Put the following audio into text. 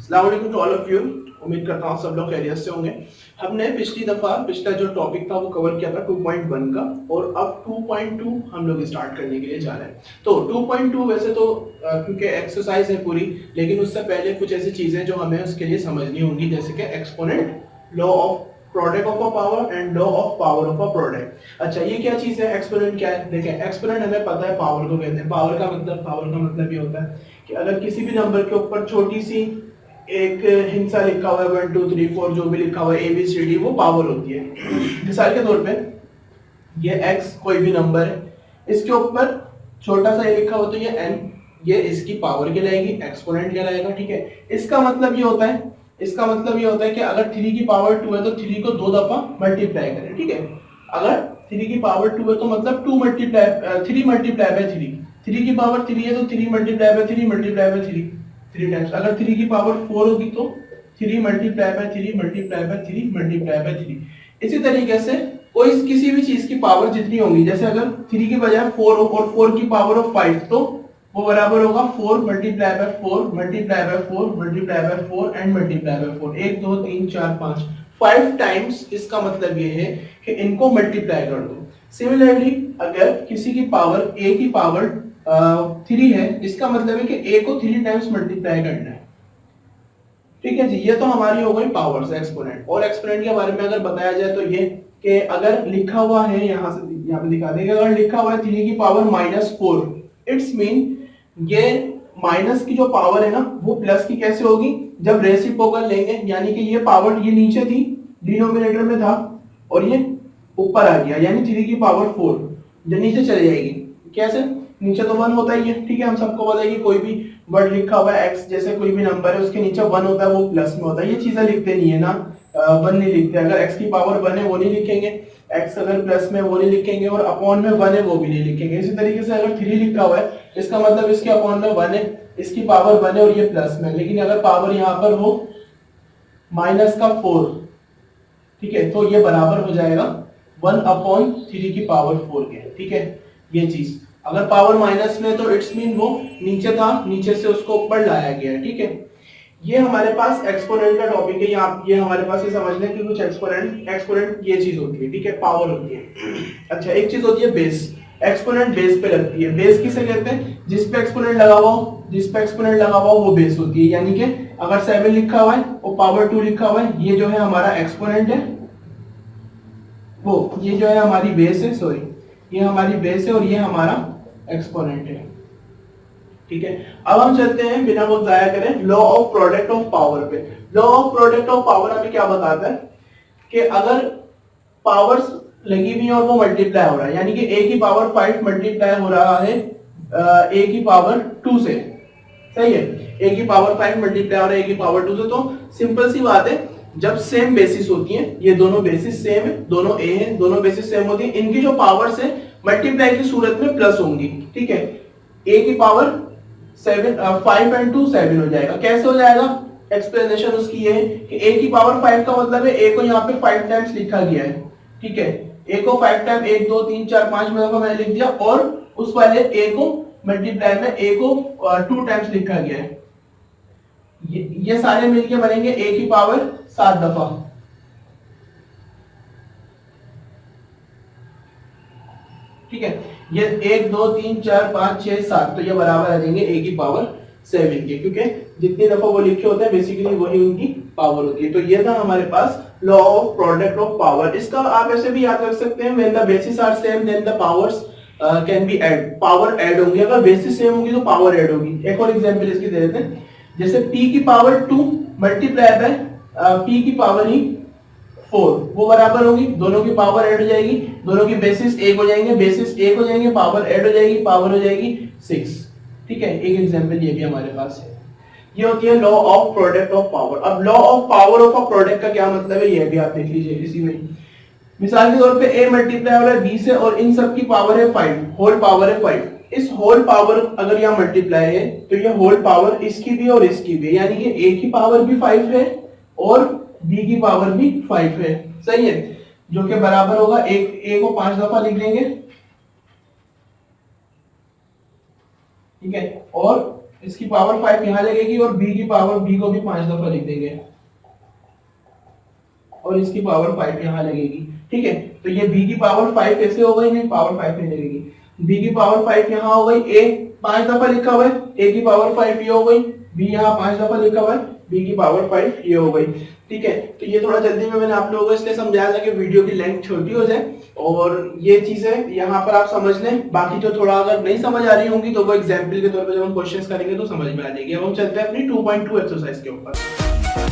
अस्सलाम वालेकुम to all of you. उम्मीद करता हूँ सब लोग खैरियत से होंगे। हमने पिछला जो टॉपिक था वो कवर किया था 2.1 का, और अब 2.2 हम लोग स्टार्ट करने के लिए जा रहे हैं। तो 2.2 वैसे तो क्योंकि एक्सरसाइज है पूरी, लेकिन उससे पहले कुछ ऐसी चीजें जो हमें उसके लिए समझनी होंगी, जैसे कि exponent, law of product of a power and law of power of a product. अच्छा, ये क्या चीज है? एक्सपोनेंट क्या है? देखें, एक्सपोनेंट हमें पता है पावर को कहते हैं। पावर का मतलब ये होता है कि अगर किसी भी नंबर के ऊपर छोटी सी एक हिंसा लिखा हुआ है, 1 2 3 4 जो भी लिखा हुआ है ABCD, वो पावर होती है। मिसाल के तौर पे ये x कोई भी नंबर है, इसके ऊपर छोटा सा ये लिखा हुआ तो ये n, ये इसकी पावर कहलाएगी, एक्सपोनेंट कहलाएगा। ठीक है, इसका मतलब ये होता है कि अगर 3 की पावर 2 है तो 3 को 2 दफा मल्टीप्लाई करें। ठीक है, अगर 3 की पावर 2 है तो मतलब 2 मल्टीप्लाई 3 मल्टीप्लाई बाय 3, 3 की पावर 3 है तो 3 multiply by 3 multiply by 3, 3 times. अगर 3 की पावर 4 होगी तो 3 multiply by 3 multiply by 3 multiply by 3। इसी तरीके से कोई किसी भी चीज की पावर जितनी होगी, जैसे अगर 3 की बजाय 4 हो और 4 की पावर ऑफ 5, तो वो बराबर होगा 4 multiply by 4 multiply by 4 multiply by 4 and multiply by 4। 1 2 3 4 5, 5 times. इसका मतलब ये है कि इनको मल्टीप्लाई कर दो। सिमिलरली अगर किसी की पावर a की पावर 3 है, इसका मतलब है कि a को 3 टाइम्स मल्टीप्लाई करना है। ठीक है जी, ये तो हमारी हो गई पावर्स, एक्सपोनेंट। और एक्सपोनेंट के बारे में अगर बताया जाए तो ये कि अगर लिखा हुआ है, यहाँ पे दिखा देंगे, अगर लिखा हुआ है 3 की पावर -4, इट्स मीन ये माइनस की जो पावर है ना वो प्लस की कैसे होगी? जब रेसिप्रोकल लेंगे, यानी कि ये पावर ये नीचे थी, डिनोमिनेटर में था, और ये ऊपर आ गया, यानी 3 की पावर 4 जो नीचे चली जाएगी। कैसे? नीचे तो 1 होता ही है। ठीक है, हम सबको पता है कि कोई भी वर्ड लिखा हुआ है x, जैसे कोई भी नंबर है उसके नीचे 1 होता है, वो प्लस में होता है। ये चीजें लिखते नहीं है ना, 1 नहीं लिखते। अगर x की पावर 1 है वो नहीं लिखेंगे, x अगर प्लस में वो नहीं लिखेंगे, और अपॉन में 1 है वो भी नहीं लिखेंगे। इसी तरीके से अगर 3 लिखा हुआ है, इसका मतलब इसके अपॉन में 1 है, इसकी पावर 1 है और ये प्लस में। लेकिन अगर पावर यहाँ पर हो -4, ठीक है, तो ये बराबर हो जाएगा 1/3 की पावर 4 के। ठीक है, ये चीज अगर पावर माइनस में तो इट्स मीन वो नीचे था, नीचे से उसको ऊपर लाया गया है। ठीक है, ये हमारे पास एक्सपोनेंट का टॉपिक है। ये हमारे पास ये समझने की कुछ एक्सपोनेंट ये चीज होती है। ठीक है, पावर होती है। अच्छा, एक चीज होती है बेस। एक्सपोनेंट बेस पे लगती है। बेस किसे कहते हैं? जिस पे एक्सपोनेंट लगा हुआ हो, वो बेस होती है। यानी कि अगर 7 लिखा हुआ है और पावर 2 लिखा हुआ है, ये जो है हमारा एक्सपोनेंट है, वो ये जो है हमारी बेस है, सॉरी, ये हमारी बेस है और ये हमारा एक्सपोनेंट है। ठीक है, अब हम चलते हैं बिना वक्त जाया करें law of product of power पे। Law of product of power हमें क्या बताता है कि अगर पावर्स लगी हुई है और वो मल्टीप्लाई हो रहा है, यानी कि a की पावर 5 मल्टीप्लाई हो रहा है a की पावर 2 से। सही है, a की पावर 5 मल्टीप्लाई हो रहा है a की पावर 2 से। तो सिंपल सी बात है, जब सेम बेसिस होती है, ये दोनों बेसिस सेम है, दोनों a है, दोनों बेसिस सेम होती है, इनकी जो पावर्स है मल्टीप्लाई की सूरत में प्लस होंगी। ठीक है, a की पावर 5 एंड 2 7 हो जाएगा। कैसे हो जाएगा? एक्सप्लेनेशन उसकी ये है कि a की पावर 5 का मतलब है a को यहाँ पे 5 टाइम्स लिखा गया है। ठीक है, a को 5 टाइम 1 2 3 4 5 में मैंने लिख दिया, और उस वाले a को मल्टीप्लाई में a को 2 टाइम्स लिखा गया है। ये सारे मिलके बनेंगे a की पावर 7 दफा। ठीक है, ये 1 2 3 4 5 6 7, तो ये बराबर आ जाएंगे a की पावर 7 के, क्योंकि जितनी दफा वो लिखे होते हैं बेसिकली वही उनकी पावर होती है। तो ये था हमारे पास law of product of power. इसका आप ऐसे भी याद रख सकते हैं, when the basis are same then the powers can be add. Power add होंगी, अगर बेसिस सेम होगी तो पावर ऐड होगी। एक और एग्जांपल इसकी दे देते हैं, जैसे p की पावर 2 मल्टीप्लाई बाय p की पावर ही 4, वो बराबर होगी, दोनों की पावर ऐड हो जाएगी, दोनों की बेसिस 1 हो जाएंगे, पावर ऐड हो जाएगी, पावर हो जाएगी 6। ठीक है, एक एग्जांपल ये भी हमारे पास है। ये होती है law of product of power. अब law of power of a product का क्या मतलब है, ये भी आप देख लीजिए इसी में। मिसाल के तौर पे a मल्टीप्लाई हो रहा है b से, और इन सब की पावर है 5, होल पावर है 5। इस होल पावर अगर यहाँ मल्टीप्लाई है तो ये होल पावर इसकी भी और इसकी भी, यानी कि a की पावर भी 5 है और b की पावर भी 5 है। सही है, जो कि बराबर होगा, एक a को 5 दफा लिख देंगे, ठीक है, और इसकी पावर 5 यहाँ लगेगी और b की पावर b को भी 5 दफा लिख देंगे और इसकी पावर 5 यहाँ लगेगी। ठीक है, तो ये b की पावर 5 कैसे हो गई, नहीं पावर 5 नहीं लगेगी, b की पावर 5 यहाँ हो गई, a 5 दफा लिखा हुआ है, a की पावर 5 ये हो गई, b यहाँ 5 दफा लिखा हुआ है, b की पावर 5 ये हो गई। ठीक है, तो ये थोड़ा जल्दी में मैंने आप लोगों को इसलिए समझाया था कि वीडियो की लेंथ छोटी हो जाए और ये चीजें यहाँ पर आप समझ लें। बाकी जो थोड़ा अगर नहीं समझ आ रही होंगी तो वो एग्जाम्पल के तौर पर जब हम क्वेश्चंस करेंगे तो समझ में आ जाएगी। अब हम चलते हैं अपनी 2.2 एक्सरसाइज के ऊपर।